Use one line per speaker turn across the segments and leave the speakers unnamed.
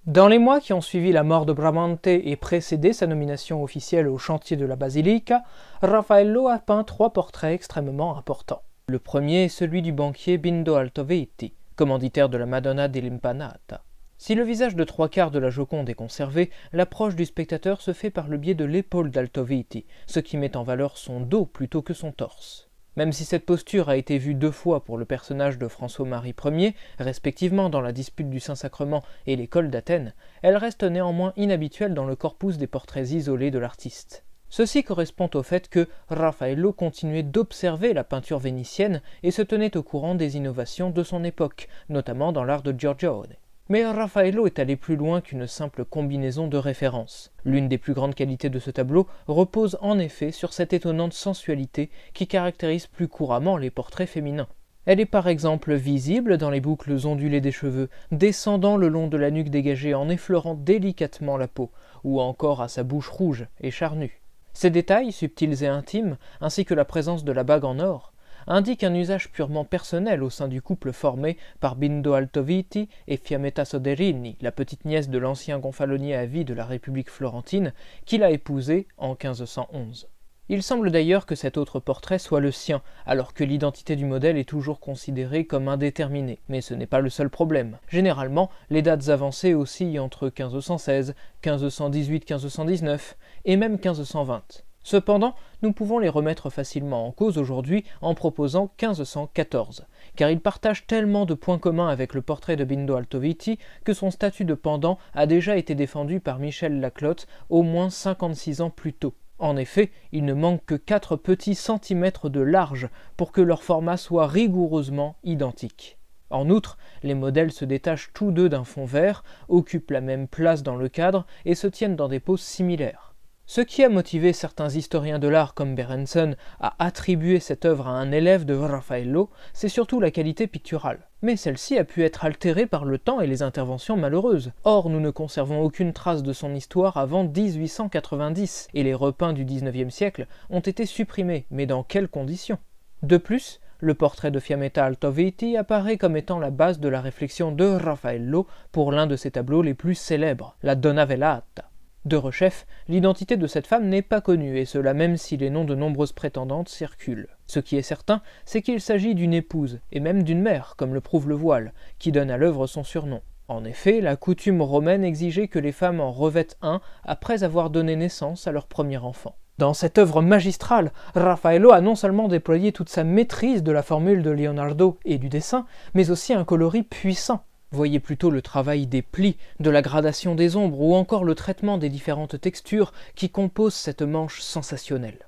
Dans les mois qui ont suivi la mort de Bramante et précédé sa nomination officielle au chantier de la Basilica, Raffaello a peint 3 portraits extrêmement importants. Le premier est celui du banquier Bindo Altoviti, commanditaire de la Madonna dell'Impanata. Si le visage de 3/4 de la Joconde est conservé, l'approche du spectateur se fait par le biais de l'épaule d'Altoviti, ce qui met en valeur son dos plutôt que son torse. Même si cette posture a été vue 2 fois pour le personnage de François-Marie Ier, respectivement dans la dispute du Saint-Sacrement et l'école d'Athènes, elle reste néanmoins inhabituelle dans le corpus des portraits isolés de l'artiste. Ceci correspond au fait que Raffaello continuait d'observer la peinture vénitienne et se tenait au courant des innovations de son époque, notamment dans l'art de Giorgione. Mais Raffaello est allé plus loin qu'une simple combinaison de références. L'une des plus grandes qualités de ce tableau repose en effet sur cette étonnante sensualité qui caractérise plus couramment les portraits féminins. Elle est par exemple visible dans les boucles ondulées des cheveux, descendant le long de la nuque dégagée en effleurant délicatement la peau, ou encore à sa bouche rouge et charnue. Ces détails, subtils et intimes, ainsi que la présence de la bague en or, indique un usage purement personnel au sein du couple formé par Bindo Altoviti et Fiammetta Soderini, la petite nièce de l'ancien gonfalonier à vie de la République florentine, qu'il a épousée en 1511. Il semble d'ailleurs que cet autre portrait soit le sien, alors que l'identité du modèle est toujours considérée comme indéterminée. Mais ce n'est pas le seul problème. Généralement, les dates avancées oscillent entre 1516, 1518, 1519 et même 1520. Cependant, nous pouvons les remettre facilement en cause aujourd'hui en proposant 1514, car il partage tellement de points communs avec le portrait de Bindo Altoviti que son statut de pendant a déjà été défendu par Michel Laclotte au moins 56 ans plus tôt. En effet, il ne manque que 4 petits centimètres de large pour que leur format soit rigoureusement identique. En outre, les modèles se détachent tous deux d'un fond vert, occupent la même place dans le cadre et se tiennent dans des poses similaires. Ce qui a motivé certains historiens de l'art comme Berenson à attribuer cette œuvre à un élève de Raffaello, c'est surtout la qualité picturale. Mais celle-ci a pu être altérée par le temps et les interventions malheureuses. Or, nous ne conservons aucune trace de son histoire avant 1890, et les repeints du XIXe siècle ont été supprimés, mais dans quelles conditions? De plus, le portrait de Fiammetta Altoviti apparaît comme étant la base de la réflexion de Raffaello pour l'un de ses tableaux les plus célèbres, la Donna Velata. De rechef, l'identité de cette femme n'est pas connue, et cela même si les noms de nombreuses prétendantes circulent. Ce qui est certain, c'est qu'il s'agit d'une épouse, et même d'une mère, comme le prouve le voile, qui donne à l'œuvre son surnom. En effet, la coutume romaine exigeait que les femmes en revêtent un après avoir donné naissance à leur premier enfant. Dans cette œuvre magistrale, Raffaello a non seulement déployé toute sa maîtrise de la formule de Leonardo et du dessin, mais aussi un coloris puissant. Voyez plutôt le travail des plis, de la gradation des ombres ou encore le traitement des différentes textures qui composent cette manche sensationnelle.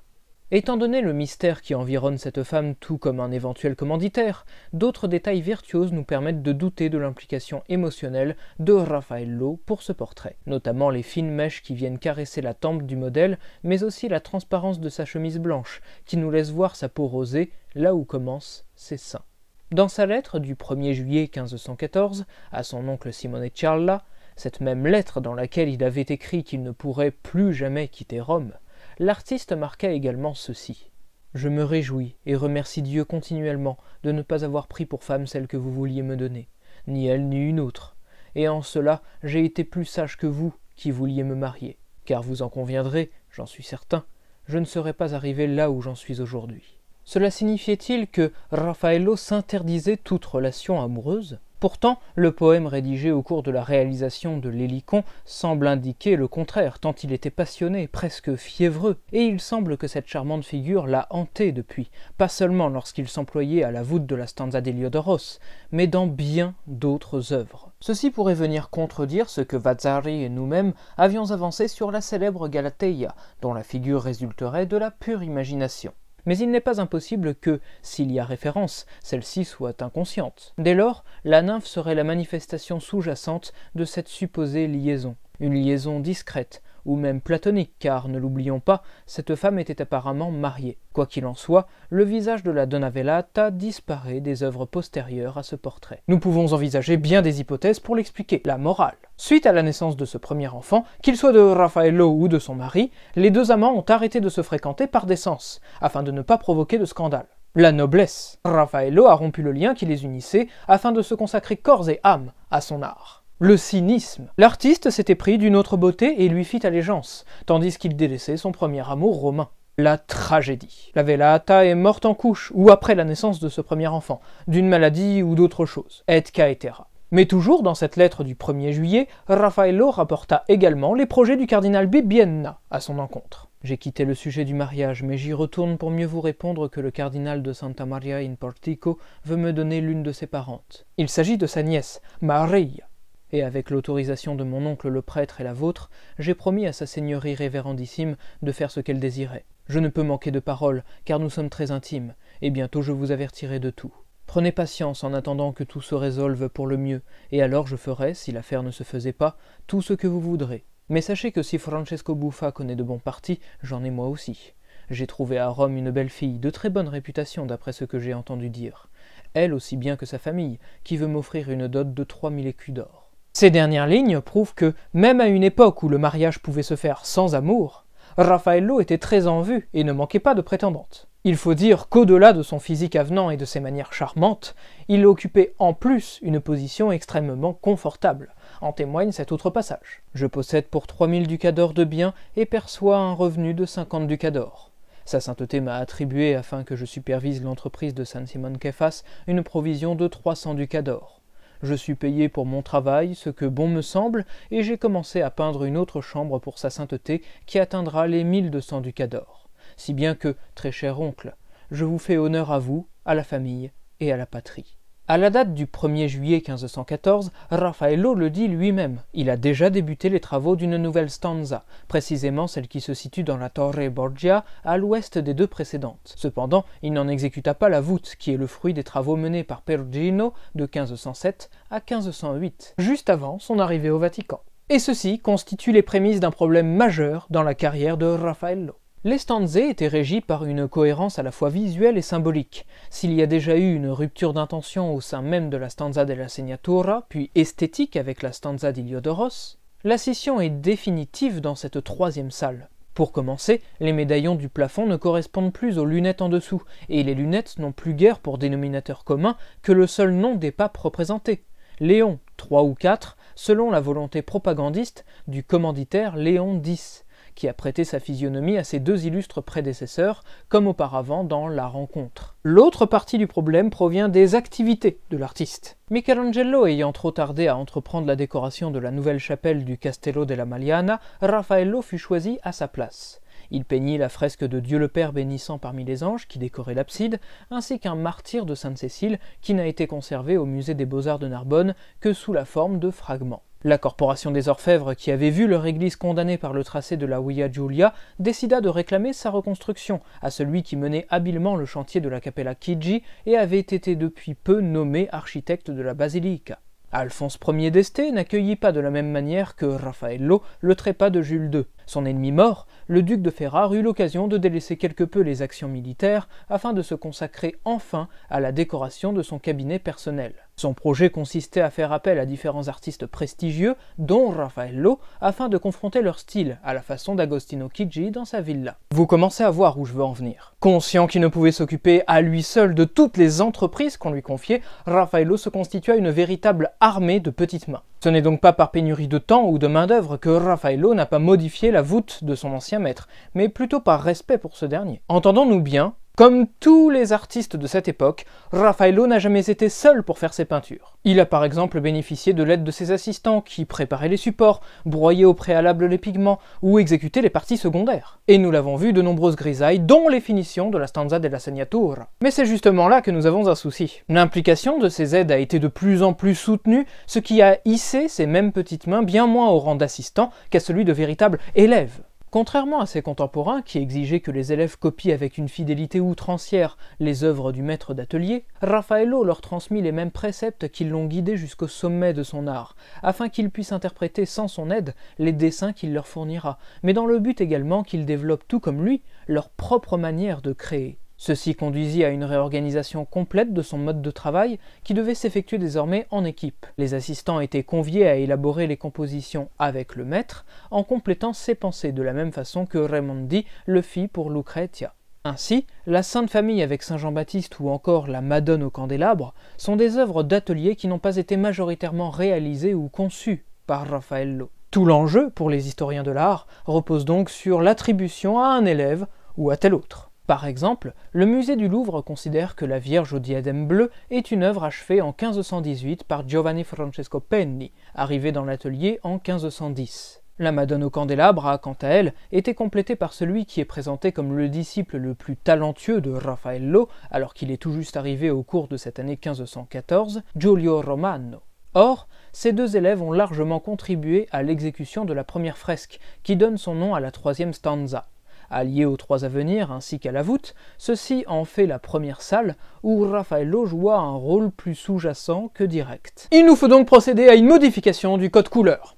Étant donné le mystère qui environne cette femme tout comme un éventuel commanditaire, d'autres détails virtuoses nous permettent de douter de l'implication émotionnelle de Raffaello pour ce portrait, notamment les fines mèches qui viennent caresser la tempe du modèle, mais aussi la transparence de sa chemise blanche, qui nous laisse voir sa peau rosée, là où commencent ses seins. Dans sa lettre du 1er juillet 1514 à son oncle Simone Cialla, cette même lettre dans laquelle il avait écrit qu'il ne pourrait plus jamais quitter Rome, l'artiste marqua également ceci. « Je me réjouis et remercie Dieu continuellement de ne pas avoir pris pour femme celle que vous vouliez me donner, ni elle ni une autre, et en cela j'ai été plus sage que vous qui vouliez me marier, car vous en conviendrez, j'en suis certain, je ne serais pas arrivé là où j'en suis aujourd'hui. » Cela signifiait-il que Raffaello s'interdisait toute relation amoureuse? Pourtant, le poème rédigé au cours de la réalisation de l'Hélicon semble indiquer le contraire, tant il était passionné, presque fiévreux, et il semble que cette charmante figure l'a hanté depuis, pas seulement lorsqu'il s'employait à la voûte de la stanza d'Héliodoros, mais dans bien d'autres œuvres. Ceci pourrait venir contredire ce que Vasari et nous-mêmes avions avancé sur la célèbre Galateia, dont la figure résulterait de la pure imagination. Mais il n'est pas impossible que, s'il y a référence, celle-ci soit inconsciente. Dès lors, la nymphe serait la manifestation sous-jacente de cette supposée liaison. Une liaison discrète, ou même platonique, car, ne l'oublions pas, cette femme était apparemment mariée. Quoi qu'il en soit, le visage de la Donna Velata disparaît des œuvres postérieures à ce portrait. Nous pouvons envisager bien des hypothèses pour l'expliquer. La morale. Suite à la naissance de ce premier enfant, qu'il soit de Raffaello ou de son mari, les deux amants ont arrêté de se fréquenter par décence, afin de ne pas provoquer de scandale. La noblesse. Raffaello a rompu le lien qui les unissait afin de se consacrer corps et âme à son art. Le cynisme. L'artiste s'était pris d'une autre beauté et lui fit allégeance, tandis qu'il délaissait son premier amour romain. La tragédie. La Velata est morte en couche, ou après la naissance de ce premier enfant, d'une maladie ou d'autre chose, et caetera. Mais toujours dans cette lettre du 1er juillet, Raffaello rapporta également les projets du cardinal Bibbiena à son encontre. J'ai quitté le sujet du mariage, mais j'y retourne pour mieux vous répondre que le cardinal de Santa Maria in Portico veut me donner l'une de ses parentes. Il s'agit de sa nièce, Maria. Et avec l'autorisation de mon oncle le prêtre et la vôtre, j'ai promis à sa seigneurie révérendissime de faire ce qu'elle désirait. Je ne peux manquer de parole, car nous sommes très intimes, et bientôt je vous avertirai de tout. Prenez patience en attendant que tout se résolve pour le mieux, et alors je ferai, si l'affaire ne se faisait pas, tout ce que vous voudrez. Mais sachez que si Francesco Buffa connaît de bons partis, j'en ai moi aussi. J'ai trouvé à Rome une belle fille, de très bonne réputation d'après ce que j'ai entendu dire. Elle aussi bien que sa famille, qui veut m'offrir une dot de 3000 écus d'or. Ces dernières lignes prouvent que, même à une époque où le mariage pouvait se faire sans amour, Raffaello était très en vue et ne manquait pas de prétendantes. Il faut dire qu'au-delà de son physique avenant et de ses manières charmantes, il occupait en plus une position extrêmement confortable. En témoigne cet autre passage. Je possède pour 3000 ducats d'or de biens et perçois un revenu de 50 ducats d'or. Sa sainteté m'a attribué, afin que je supervise l'entreprise de San Simon Kefas, une provision de 300 ducats d'or. Je suis payé pour mon travail, ce que bon me semble, et j'ai commencé à peindre une autre chambre pour sa sainteté qui atteindra les 1200 ducats d'or. Si bien que, très cher oncle, je vous fais honneur à vous, à la famille et à la patrie. À la date du 1er juillet 1514, Raffaello le dit lui-même. Il a déjà débuté les travaux d'une nouvelle stanza, précisément celle qui se situe dans la Torre Borgia, à l'ouest des deux précédentes. Cependant, il n'en exécuta pas la voûte, qui est le fruit des travaux menés par Perugino de 1507 à 1508, juste avant son arrivée au Vatican. Et ceci constitue les prémices d'un problème majeur dans la carrière de Raffaello. Les stanze étaient régis par une cohérence à la fois visuelle et symbolique. S'il y a déjà eu une rupture d'intention au sein même de la stanza della Segnatura, puis esthétique avec la stanza d'Iliodoros, la scission est définitive dans cette troisième salle. Pour commencer, les médaillons du plafond ne correspondent plus aux lunettes en dessous, et les lunettes n'ont plus guère pour dénominateur commun que le seul nom des papes représentés. Léon, 3 ou 4, selon la volonté propagandiste du commanditaire Léon X, qui a prêté sa physionomie à ses deux illustres prédécesseurs, comme auparavant dans La Rencontre. L'autre partie du problème provient des activités de l'artiste. Michelangelo ayant trop tardé à entreprendre la décoration de la nouvelle chapelle du Castello della Magliana, Raffaello fut choisi à sa place. Il peignit la fresque de Dieu le Père bénissant parmi les anges qui décorait l'abside, ainsi qu'un martyre de Sainte-Cécile qui n'a été conservé au musée des Beaux-Arts de Narbonne que sous la forme de fragments. La corporation des orfèvres, qui avait vu leur église condamnée par le tracé de la Via Giulia, décida de réclamer sa reconstruction à celui qui menait habilement le chantier de la Cappella Chigi et avait été depuis peu nommé architecte de la basilica. Alphonse Ier d'Este n'accueillit pas de la même manière que Raffaello le trépas de Jules II. Son ennemi mort, le duc de Ferrare eut l'occasion de délaisser quelque peu les actions militaires afin de se consacrer enfin à la décoration de son cabinet personnel. Son projet consistait à faire appel à différents artistes prestigieux, dont Raffaello, afin de confronter leur style, à la façon d'Agostino Chigi dans sa villa. Vous commencez à voir où je veux en venir. Conscient qu'il ne pouvait s'occuper à lui seul de toutes les entreprises qu'on lui confiait, Raffaello se constitua une véritable armée de petites mains. Ce n'est donc pas par pénurie de temps ou de main-d'œuvre que Raffaello n'a pas modifié la voûte de son ancien maître, mais plutôt par respect pour ce dernier. Entendons-nous bien, comme tous les artistes de cette époque, Raffaello n'a jamais été seul pour faire ses peintures. Il a par exemple bénéficié de l'aide de ses assistants qui préparaient les supports, broyaient au préalable les pigments ou exécutaient les parties secondaires. Et nous l'avons vu, de nombreuses grisailles, dont les finitions de la stanza della Segnatura. Mais c'est justement là que nous avons un souci. L'implication de ces aides a été de plus en plus soutenue, ce qui a hissé ces mêmes petites mains bien moins au rang d'assistants qu'à celui de véritables élèves. Contrairement à ses contemporains, qui exigeaient que les élèves copient avec une fidélité outrancière les œuvres du maître d'atelier, Raffaello leur transmit les mêmes préceptes qui l'ont guidé jusqu'au sommet de son art, afin qu'ils puissent interpréter sans son aide les dessins qu'il leur fournira, mais dans le but également qu'ils développent tout comme lui leur propre manière de créer. Ceci conduisit à une réorganisation complète de son mode de travail qui devait s'effectuer désormais en équipe. Les assistants étaient conviés à élaborer les compositions avec le maître, en complétant ses pensées de la même façon que Raimondi le fit pour Lucrezia. Ainsi, la Sainte Famille avec Saint Jean-Baptiste ou encore la Madone au candélabre sont des œuvres d'atelier qui n'ont pas été majoritairement réalisées ou conçues par Raffaello. Tout l'enjeu, pour les historiens de l'art, repose donc sur l'attribution à un élève ou à tel autre. Par exemple, le musée du Louvre considère que la Vierge au diadème bleu est une œuvre achevée en 1518 par Giovanni Francesco Penni, arrivé dans l'atelier en 1510. La Madone au candélabre a, quant à elle, été complétée par celui qui est présenté comme le disciple le plus talentueux de Raffaello, alors qu'il est tout juste arrivé au cours de cette année 1514, Giulio Romano. Or, ces deux élèves ont largement contribué à l'exécution de la première fresque, qui donne son nom à la troisième stanza. Allié aux trois à venir ainsi qu'à la voûte, ceci en fait la première salle où Raffaello joua un rôle plus sous-jacent que direct. Il nous faut donc procéder à une modification du code couleur.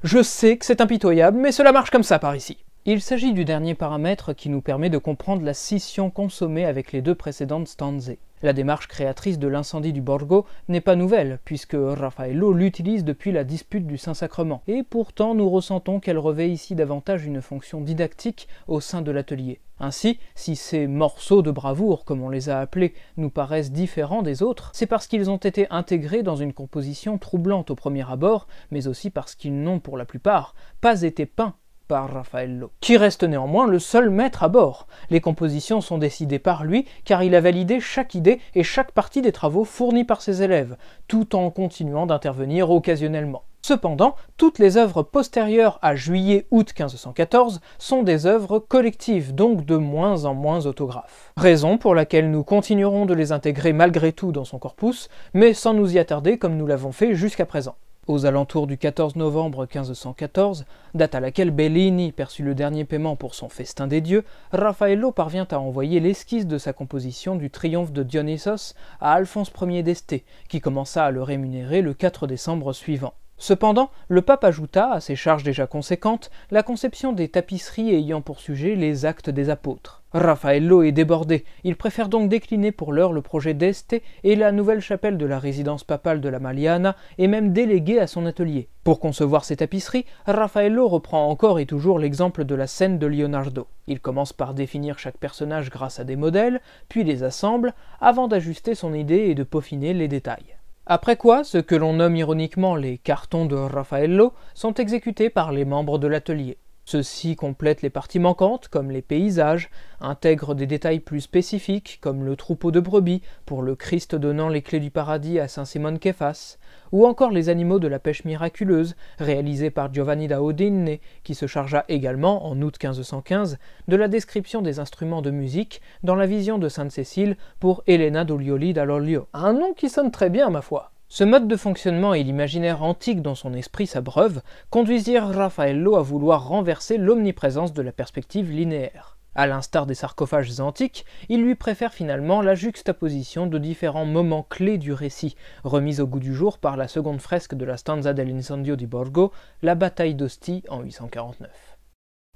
Je sais que c'est impitoyable, mais cela marche comme ça par ici. Il s'agit du dernier paramètre qui nous permet de comprendre la scission consommée avec les deux précédentes stanze. La démarche créatrice de l'incendie du Borgo n'est pas nouvelle, puisque Raffaello l'utilise depuis la dispute du Saint-Sacrement, et pourtant nous ressentons qu'elle revêt ici davantage une fonction didactique au sein de l'atelier. Ainsi, si ces morceaux de bravoure, comme on les a appelés, nous paraissent différents des autres, c'est parce qu'ils ont été intégrés dans une composition troublante au premier abord, mais aussi parce qu'ils n'ont, pour la plupart, pas été peints par Raffaello, qui reste néanmoins le seul maître à bord. Les compositions sont décidées par lui, car il a validé chaque idée et chaque partie des travaux fournis par ses élèves, tout en continuant d'intervenir occasionnellement. Cependant, toutes les œuvres postérieures à juillet-août 1514 sont des œuvres collectives, donc de moins en moins autographes. Raison pour laquelle nous continuerons de les intégrer malgré tout dans son corpus, mais sans nous y attarder comme nous l'avons fait jusqu'à présent. Aux alentours du 14 novembre 1514, date à laquelle Bellini perçut le dernier paiement pour son Festin des dieux, Raffaello parvient à envoyer l'esquisse de sa composition du Triomphe de Dionysos à Alphonse Ier d'Este, qui commença à le rémunérer le 4 décembre suivant. Cependant, le pape ajouta, à ces charges déjà conséquentes, la conception des tapisseries ayant pour sujet les actes des apôtres. Raffaello est débordé, il préfère donc décliner pour l'heure le projet d'Este et la nouvelle chapelle de la résidence papale de la Magliana est même déléguée à son atelier. Pour concevoir ces tapisseries, Raffaello reprend encore et toujours l'exemple de la scène de Leonardo. Il commence par définir chaque personnage grâce à des modèles, puis les assemble, avant d'ajuster son idée et de peaufiner les détails. Après quoi, ce que l'on nomme ironiquement les cartons de Raffaello sont exécutés par les membres de l'atelier. Ceux-ci complètent les parties manquantes, comme les paysages, intègrent des détails plus spécifiques, comme le troupeau de brebis, pour le Christ donnant les clés du paradis à saint Simone Képhas, ou encore les animaux de la pêche miraculeuse, réalisés par Giovanni da Udine, qui se chargea également, en août 1515, de la description des instruments de musique dans la vision de Sainte Cécile pour Elena d'Olioli dall'Olio. Un nom qui sonne très bien, ma foi. Ce mode de fonctionnement et l'imaginaire antique dont son esprit s'abreuve conduisirent Raffaello à vouloir renverser l'omniprésence de la perspective linéaire. À l'instar des sarcophages antiques, il lui préfère finalement la juxtaposition de différents moments clés du récit, remis au goût du jour par la seconde fresque de la stanza dell'Incendio di Borgo, la bataille d'Ostie en 849.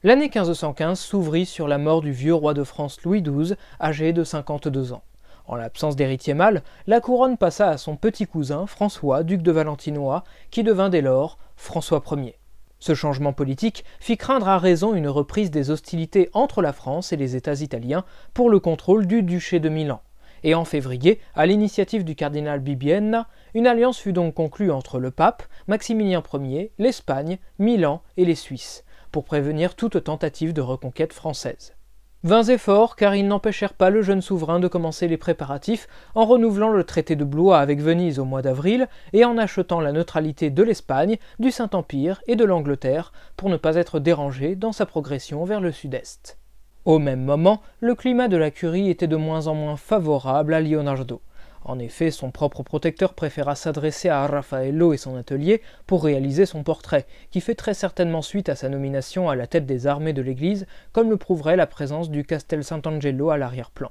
L'année 1515 s'ouvrit sur la mort du vieux roi de France Louis XII, âgé de 52 ans. En l'absence d'héritier mâle, la couronne passa à son petit cousin François, duc de Valentinois, qui devint dès lors François Ier. Ce changement politique fit craindre à raison une reprise des hostilités entre la France et les États italiens pour le contrôle du duché de Milan. Et en février, à l'initiative du cardinal Bibbiena, une alliance fut donc conclue entre le pape, Maximilien Ier, l'Espagne, Milan et les Suisses, pour prévenir toute tentative de reconquête française. Vains efforts, car ils n'empêchèrent pas le jeune souverain de commencer les préparatifs en renouvelant le traité de Blois avec Venise au mois d'avril et en achetant la neutralité de l'Espagne, du Saint-Empire et de l'Angleterre pour ne pas être dérangé dans sa progression vers le sud-est. Au même moment, le climat de la curie était de moins en moins favorable à Leonardo. En effet, son propre protecteur préféra s'adresser à Raffaello et son atelier pour réaliser son portrait, qui fait très certainement suite à sa nomination à la tête des armées de l'Église, comme le prouverait la présence du Castel Sant'Angelo à l'arrière-plan.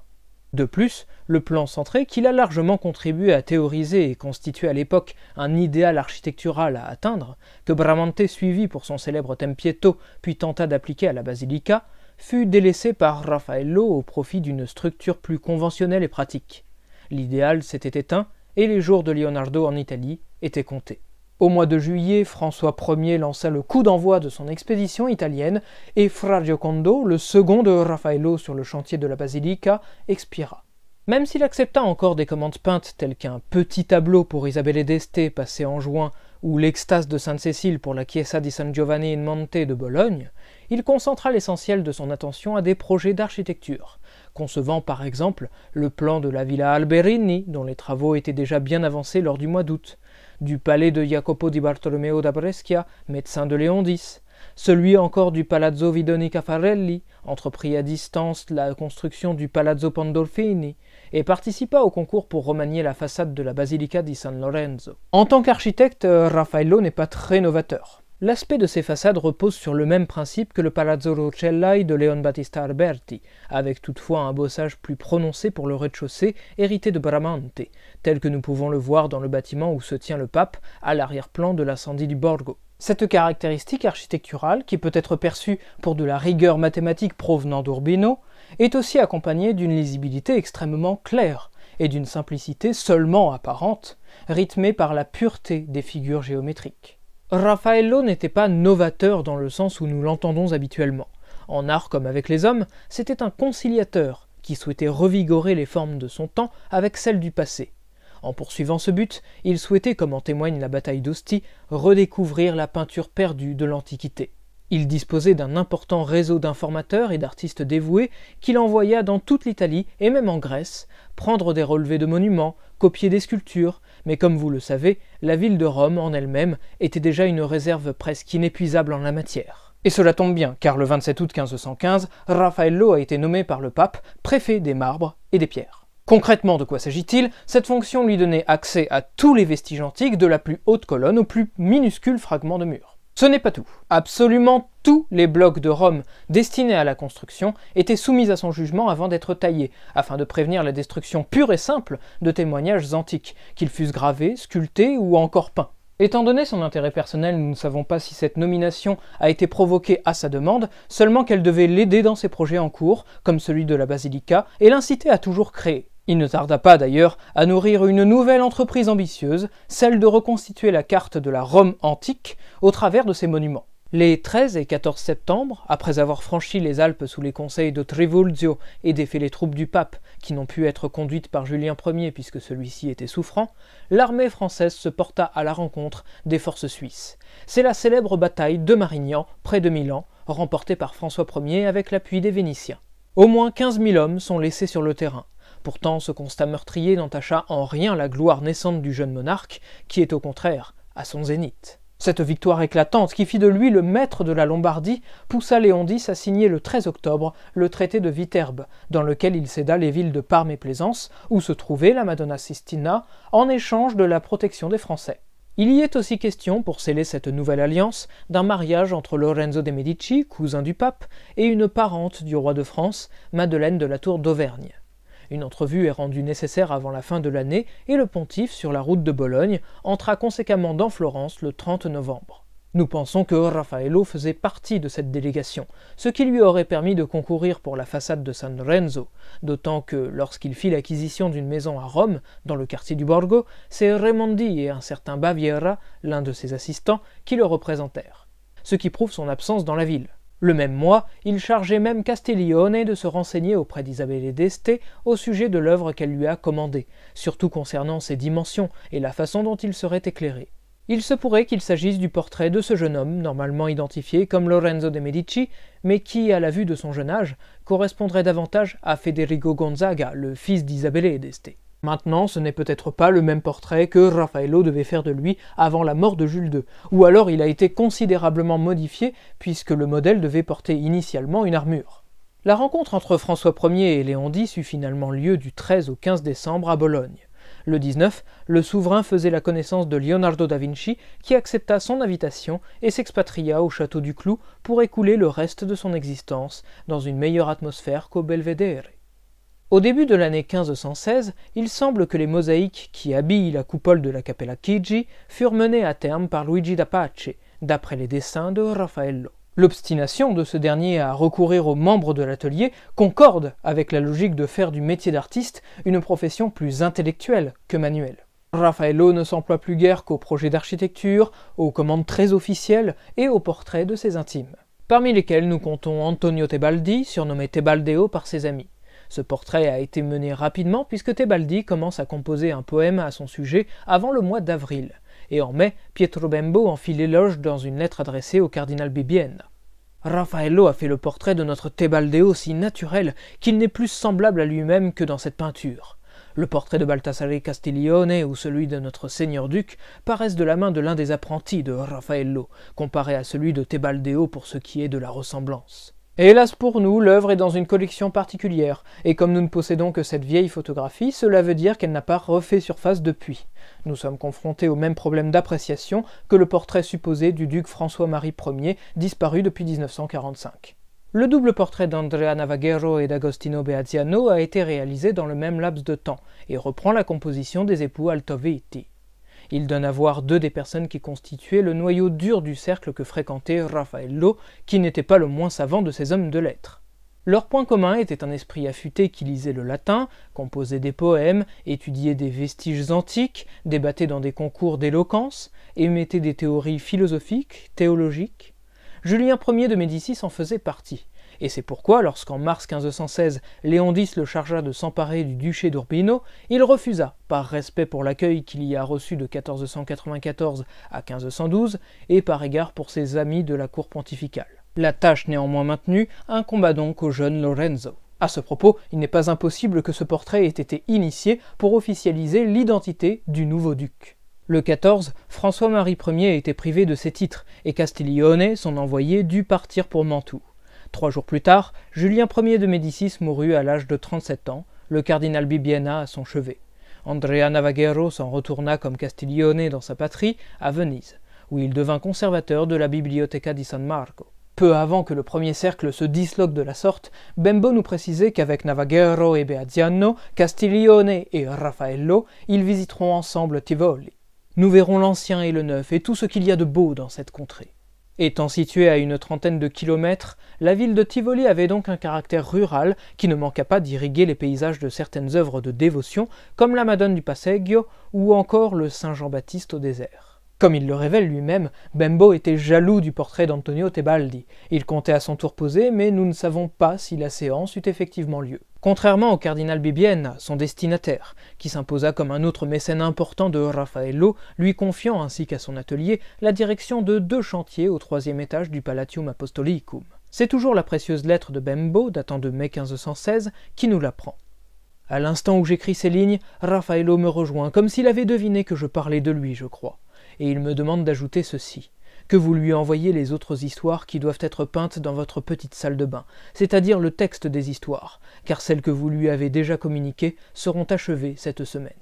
De plus, le plan centré, qu'il a largement contribué à théoriser et constituait à l'époque un idéal architectural à atteindre, que Bramante suivit pour son célèbre Tempietto puis tenta d'appliquer à la Basilica, fut délaissé par Raffaello au profit d'une structure plus conventionnelle et pratique. L'idéal s'était éteint et les jours de Leonardo en Italie étaient comptés. Au mois de juillet, François Ier lança le coup d'envoi de son expédition italienne et Fra Giocondo, le second de Raffaello sur le chantier de la Basilica, expira. Même s'il accepta encore des commandes peintes telles qu'un petit tableau pour Isabelle d'Este passé en juin ou l'extase de Sainte-Cécile pour la Chiesa di San Giovanni in Monte de Bologne, il concentra l'essentiel de son attention à des projets d'architecture, concevant par exemple le plan de la Villa Alberini, dont les travaux étaient déjà bien avancés lors du mois d'août, du palais de Jacopo di Bartolomeo da Brescia, médecin de Léon X, celui encore du Palazzo Vidoni Caffarelli, entreprit à distance la construction du Palazzo Pandolfini, et participa au concours pour remanier la façade de la Basilica di San Lorenzo. En tant qu'architecte, Raffaello n'est pas très novateur. L'aspect de ces façades repose sur le même principe que le Palazzo Rucellai de Leon Battista Alberti, avec toutefois un bossage plus prononcé pour le rez-de-chaussée hérité de Bramante, tel que nous pouvons le voir dans le bâtiment où se tient le pape, à l'arrière-plan de l'incendie du Borgo. Cette caractéristique architecturale, qui peut être perçue pour de la rigueur mathématique provenant d'Urbino, est aussi accompagnée d'une lisibilité extrêmement claire et d'une simplicité seulement apparente, rythmée par la pureté des figures géométriques. Raffaello n'était pas novateur dans le sens où nous l'entendons habituellement. En art comme avec les hommes, c'était un conciliateur qui souhaitait revigorer les formes de son temps avec celles du passé. En poursuivant ce but, il souhaitait, comme en témoigne la bataille d'Ostie, redécouvrir la peinture perdue de l'Antiquité. Il disposait d'un important réseau d'informateurs et d'artistes dévoués qu'il envoya dans toute l'Italie et même en Grèce, prendre des relevés de monuments, copier des sculptures, mais comme vous le savez, la ville de Rome en elle-même était déjà une réserve presque inépuisable en la matière. Et cela tombe bien, car le 27 août 1515, Raffaello a été nommé par le pape préfet des marbres et des pierres. Concrètement, de quoi s'agit-il? Cette fonction lui donnait accès à tous les vestiges antiques, de la plus haute colonne au plus minuscule fragment de mur. Ce n'est pas tout. Absolument tous les blocs de Rome destinés à la construction étaient soumis à son jugement avant d'être taillés, afin de prévenir la destruction pure et simple de témoignages antiques, qu'ils fussent gravés, sculptés ou encore peints. Étant donné son intérêt personnel, nous ne savons pas si cette nomination a été provoquée à sa demande, seulement qu'elle devait l'aider dans ses projets en cours, comme celui de la Basilica, et l'inciter à toujours créer. Il ne tarda pas d'ailleurs à nourrir une nouvelle entreprise ambitieuse, celle de reconstituer la carte de la Rome antique au travers de ses monuments. Les 13 et 14 septembre, après avoir franchi les Alpes sous les conseils de Trivulzio et défait les troupes du pape, qui n'ont pu être conduites par Julien Ier puisque celui-ci était souffrant, l'armée française se porta à la rencontre des forces suisses. C'est la célèbre bataille de Marignan, près de Milan, remportée par François Ier avec l'appui des Vénitiens. Au moins 15 000 hommes sont laissés sur le terrain. Pourtant, ce constat meurtrier n'entacha en rien la gloire naissante du jeune monarque, qui est au contraire à son zénith. Cette victoire éclatante, qui fit de lui le maître de la Lombardie, poussa Léon X à signer le 13 octobre le traité de Viterbe, dans lequel il céda les villes de Parme et Plaisance, où se trouvait la Madonna Sistina, en échange de la protection des Français. Il y est aussi question, pour sceller cette nouvelle alliance, d'un mariage entre Lorenzo de' Medici, cousin du pape, et une parente du roi de France, Madeleine de la Tour d'Auvergne. Une entrevue est rendue nécessaire avant la fin de l'année et le pontife, sur la route de Bologne, entra conséquemment dans Florence le 30 novembre. Nous pensons que Raffaello faisait partie de cette délégation, ce qui lui aurait permis de concourir pour la façade de San Lorenzo, d'autant que, lorsqu'il fit l'acquisition d'une maison à Rome, dans le quartier du Borgo, c'est Raimondi et un certain Baviera, l'un de ses assistants, qui le représentèrent, ce qui prouve son absence dans la ville. Le même mois, il chargeait même Castiglione de se renseigner auprès d'Isabelle d'Este au sujet de l'œuvre qu'elle lui a commandée, surtout concernant ses dimensions et la façon dont il serait éclairé. Il se pourrait qu'il s'agisse du portrait de ce jeune homme, normalement identifié comme Lorenzo de' Medici, mais qui, à la vue de son jeune âge, correspondrait davantage à Federico Gonzaga, le fils d'Isabelle d'Este. Maintenant, ce n'est peut-être pas le même portrait que Raffaello devait faire de lui avant la mort de Jules II, ou alors il a été considérablement modifié puisque le modèle devait porter initialement une armure. La rencontre entre François Ier et Léon X eut finalement lieu du 13 au 15 décembre à Bologne. Le 19, le souverain faisait la connaissance de Leonardo da Vinci qui accepta son invitation et s'expatria au château du Clou pour écouler le reste de son existence dans une meilleure atmosphère qu'au Belvedere. Au début de l'année 1516, il semble que les mosaïques qui habillent la coupole de la Cappella Chigi furent menées à terme par Luigi da Pace, d'après les dessins de Raffaello. L'obstination de ce dernier à recourir aux membres de l'atelier concorde avec la logique de faire du métier d'artiste une profession plus intellectuelle que manuelle. Raffaello ne s'emploie plus guère qu'aux projets d'architecture, aux commandes très officielles et aux portraits de ses intimes, parmi lesquels nous comptons Antonio Tebaldi, surnommé Tebaldeo par ses amis. Ce portrait a été mené rapidement puisque Tebaldi commence à composer un poème à son sujet avant le mois d'avril, et en mai, Pietro Bembo en fit l'éloge dans une lettre adressée au cardinal Bibbiena. Raffaello a fait le portrait de notre Tebaldeo si naturel qu'il n'est plus semblable à lui-même que dans cette peinture. Le portrait de Baldassare Castiglione ou celui de notre seigneur-duc paraissent de la main de l'un des apprentis de Raffaello, comparé à celui de Tebaldeo pour ce qui est de la ressemblance. Et hélas pour nous, l'œuvre est dans une collection particulière, et comme nous ne possédons que cette vieille photographie, cela veut dire qu'elle n'a pas refait surface depuis. Nous sommes confrontés au même problème d'appréciation que le portrait supposé du duc François-Marie Ier, disparu depuis 1945. Le double portrait d'Andrea Navaghero et d'Agostino Beaziano a été réalisé dans le même laps de temps et reprend la composition des époux Altoviti. Il donne à voir deux des personnes qui constituaient le noyau dur du cercle que fréquentait Raffaello, qui n'était pas le moins savant de ces hommes de lettres. Leur point commun était un esprit affûté qui lisait le latin, composait des poèmes, étudiait des vestiges antiques, débattait dans des concours d'éloquence, émettait des théories philosophiques, théologiques. Julien Ier de Médicis en faisait partie, et c'est pourquoi, lorsqu'en mars 1516, Léon X le chargea de s'emparer du duché d'Urbino, il refusa, par respect pour l'accueil qu'il y a reçu de 1494 à 1512, et par égard pour ses amis de la cour pontificale. La tâche néanmoins maintenue incomba donc au jeune Lorenzo. À ce propos, il n'est pas impossible que ce portrait ait été initié pour officialiser l'identité du nouveau duc. Le 14, François-Marie Ier a été privé de ses titres, et Castiglione, son envoyé, dut partir pour Mantoue. 3 jours plus tard, Julien Ier de Médicis mourut à l'âge de 37 ans, le cardinal Bibbiena à son chevet. Andrea Navaghero s'en retourna comme Castiglione dans sa patrie, à Venise, où il devint conservateur de la Biblioteca di San Marco. Peu avant que le premier cercle se disloque de la sorte, Bembo nous précisait qu'avec Navaghero et Beaziano, Castiglione et Raffaello, ils visiteront ensemble Tivoli. Nous verrons l'ancien et le neuf et tout ce qu'il y a de beau dans cette contrée. Étant située à une trentaine de kilomètres, la ville de Tivoli avait donc un caractère rural qui ne manqua pas d'irriguer les paysages de certaines œuvres de dévotion, comme la Madone du Passeggio ou encore le Saint Jean-Baptiste au désert. Comme il le révèle lui-même, Bembo était jaloux du portrait d'Antonio Tebaldi. Il comptait à son tour poser, mais nous ne savons pas si la séance eut effectivement lieu. Contrairement au cardinal Bibbiena, son destinataire, qui s'imposa comme un autre mécène important de Raffaello, lui confiant ainsi qu'à son atelier la direction de 2 chantiers au 3e étage du Palatium Apostolicum. C'est toujours la précieuse lettre de Bembo, datant de mai 1516, qui nous l'apprend. À l'instant où j'écris ces lignes, Raffaello me rejoint, comme s'il avait deviné que je parlais de lui, je crois. Et il me demande d'ajouter ceci, que vous lui envoyez les autres histoires qui doivent être peintes dans votre petite salle de bain, c'est-à-dire le texte des histoires, car celles que vous lui avez déjà communiquées seront achevées cette semaine.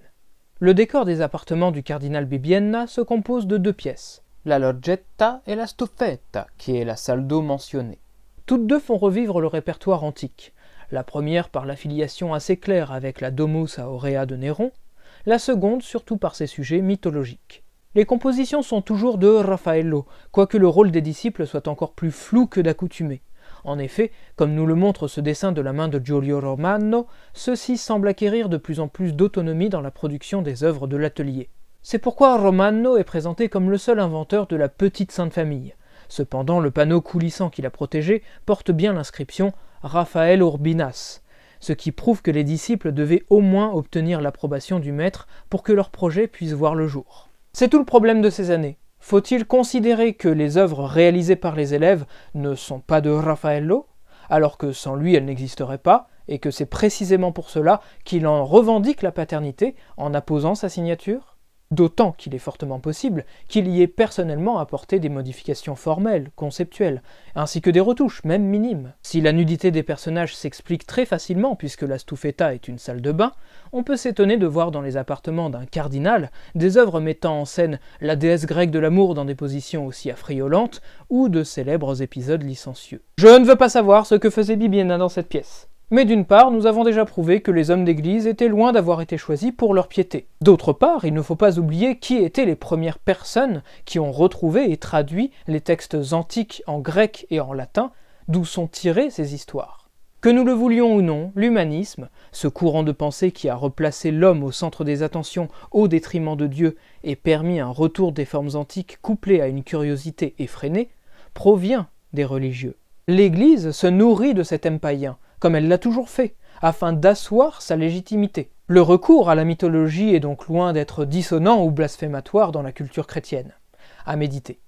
Le décor des appartements du cardinal Bibbiena se compose de 2 pièces, la loggetta et la stufetta, qui est la salle d'eau mentionnée. Toutes 2 font revivre le répertoire antique, la première par l'affiliation assez claire avec la Domus Aurea de Néron, la seconde surtout par ses sujets mythologiques. Les compositions sont toujours de Raffaello, quoique le rôle des disciples soit encore plus flou que d'accoutumée. En effet, comme nous le montre ce dessin de la main de Giulio Romano, ceux-ci semblent acquérir de plus en plus d'autonomie dans la production des œuvres de l'atelier. C'est pourquoi Romano est présenté comme le seul inventeur de la petite Sainte Famille. Cependant, le panneau coulissant qu'il a protégé porte bien l'inscription « Raphaël Urbinas », ce qui prouve que les disciples devaient au moins obtenir l'approbation du maître pour que leur projet puisse voir le jour. C'est tout le problème de ces années. Faut-il considérer que les œuvres réalisées par les élèves ne sont pas de Raffaello, alors que sans lui elles n'existeraient pas, et que c'est précisément pour cela qu'il en revendique la paternité en apposant sa signature ? D'autant qu'il est fortement possible qu'il y ait personnellement apporté des modifications formelles, conceptuelles, ainsi que des retouches, même minimes. Si la nudité des personnages s'explique très facilement puisque la stufetta est une salle de bain, on peut s'étonner de voir dans les appartements d'un cardinal des œuvres mettant en scène la déesse grecque de l'amour dans des positions aussi affriolantes ou de célèbres épisodes licencieux. Je ne veux pas savoir ce que faisait Bibbiena dans cette pièce. Mais d'une part, nous avons déjà prouvé que les hommes d'église étaient loin d'avoir été choisis pour leur piété. D'autre part, il ne faut pas oublier qui étaient les premières personnes qui ont retrouvé et traduit les textes antiques en grec et en latin, d'où sont tirées ces histoires. Que nous le voulions ou non, l'humanisme, ce courant de pensée qui a replacé l'homme au centre des attentions au détriment de Dieu et permis un retour des formes antiques couplé à une curiosité effrénée, provient des religieux. L'Église se nourrit de cet thème païen, comme elle l'a toujours fait, afin d'asseoir sa légitimité. Le recours à la mythologie est donc loin d'être dissonant ou blasphématoire dans la culture chrétienne. À méditer.